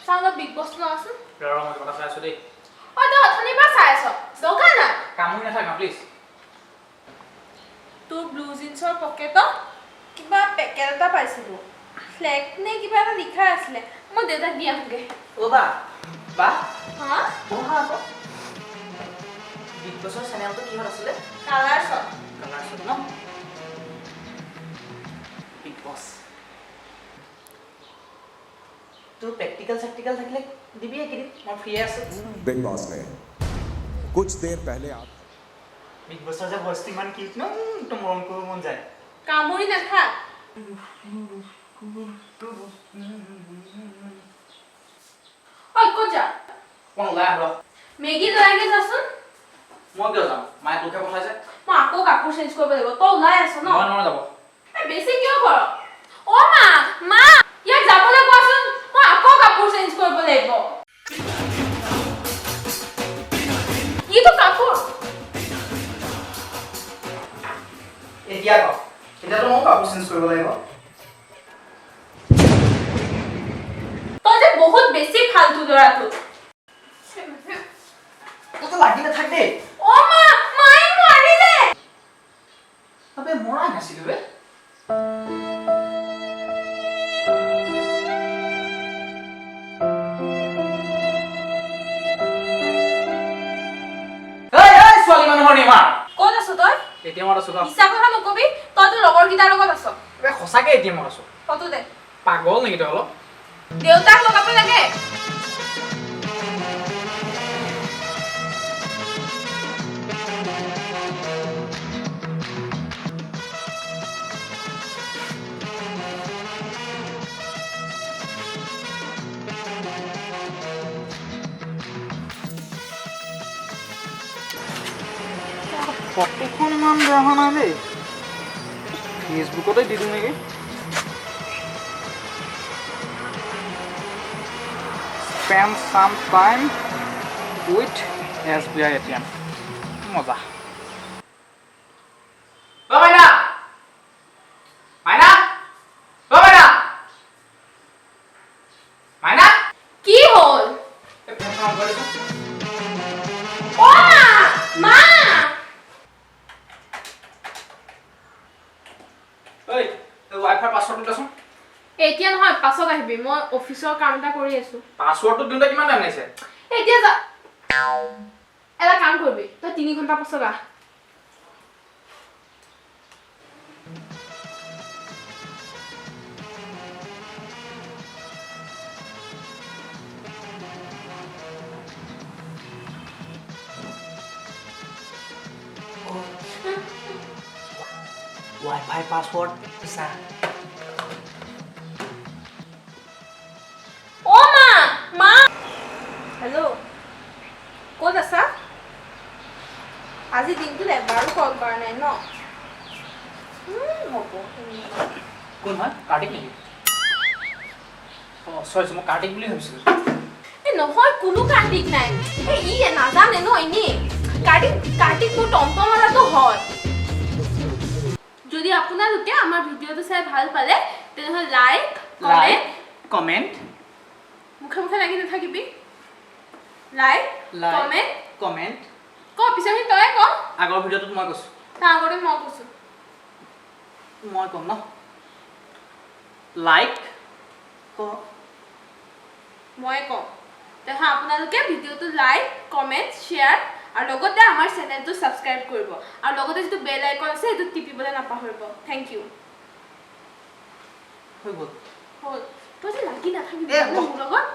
চাওঁ বিগ বছ ন আছে ৰ মই কথা চাই আছো দেই ঐ তই অথনিৰ পৰা চাই আছ দোকান না কামুৰি নাথাকা প্লিজ তোৰ ব্লু জিন্সৰ পকেটত কিবা পেকেট এটা পাইছিলো ফ্লেগ নে কিবা এটা লিখা আছিলে মই দেউতাক দি আহোগে ও বা বা হা বহা আকৌ বিগ বছৰ চেনেলটো কিহত আছিলে কালাৰছ ন बिग बॉस तो प्रैक्टिकल सैक्टिकल থাকিলে দিবি একিদিন মই ফ্রি আছো बिग बॉस ने कुछ देर पहले आप বিগ বছৰ যে বস্তি মান কিট ন তো মৰম কৰিব মন যায় কামুৰি নাখা ঐ ক'ত যা কোন ওলাই আহ মেগী লৈকে যাচোন মই কিয় যাম মায়ে তোকে পঠাইছে মই আকৌ কাপোৰ চেঞ্জ কৰিব লাগিব তই ওলাই আছ ন মই যাব বেছি কিয় কৰ অ মা ইয়াক যাবলৈ কোৱাচোন মই আকৌ কাপোৰ চেঞ্জ কৰিব লাগিব ইটো কাপোৰ এতিয়া ক এতিয়াতো মই কাপোৰ চেঞ্জ কৰিব লাগিব তই যে বহুত বেছি ফালতু ল'ৰাটো তো লাগি না থাক দে অ মাই মাৰিলে আবে মৰাই নাছিল বে ছোৱালী মানুহৰ নিমাৰ ক'ত আছ তই এটিএমত আছো ইচ্ছা কথা নকবি তই তোৰ লগৰ গীতাৰ লগত আছ বে সঁচাকে এটিএমত আছো ফটো দে পাগল নেকি তই অলপ দেউতাক লগাব লাগে ফটোখন ইমান বেয়া হোৱা নাই দেই ফেচবুকতে দি দিওঁ নেকি spend some time with SBI ATM মজা ও মাইনা মাইনা ও মাইনা মাইনা কি হ'ল এই ফোনখন অন কৰি দিছো অ মা ঐ এই ৱাইফাই পাছৱৰ্ডটো দেচোন এতিয়া নহয় পাছত আহিবি মই অফিচৰ কাম এটা কৰি আছো পাছৱৰ্ডটো দিওঁতে কিমান টাইম লাগিছে এতিয়া যা এটা কাম কৰিবি তই 3 ঘণ্টা পাছত আহ ৱাইফাই পাছৱৰ্ড চা অ মা হেল্ল' ক'ত আছা আজি দিনটোত এবাৰো কল কৰা নাই ন হ'ব কোন হয় কাৰ্তিক নেকি অঁ চৰি মই কাৰ্তিক বুলি ভাবিছিলোঁ নহয় কোনো কাৰ্তিক নাই ই নাজানে ন এনেই কাৰ্তিক মোৰ টমটমৱালাটো হয় যদি আপোনালোকে আমাৰ ভিডিঅ'টো চাই ভাল পালে তেনেহ'লে লাইক কমেণ্ট মুখে মুখে লাগি নাথাকিবি লাইক কমেণ্ট ক পিছৰখিনি তই ক আগৰ ভিডিঅ'টোত মই কৈছোঁ তাৰ আগতে মই কৈছোঁ মই ক'ম ন লাইক মই কম তেনেহ'লে আপোনালোকে ভিডিঅ'টো লাইক কমেণ্ট শ্বেয়াৰ আৰু লগতে আমাৰ চেনেলটো ছাবস্ক্ৰাইব কৰিব আৰু লগতে যিটো বেল আইকন আছে সেইটো টিপিবলৈ নাপাহৰিব থেংক ইউ হৈ গ'ল হ'ল তই যে লাগি নাথাকিবি মোৰ লগত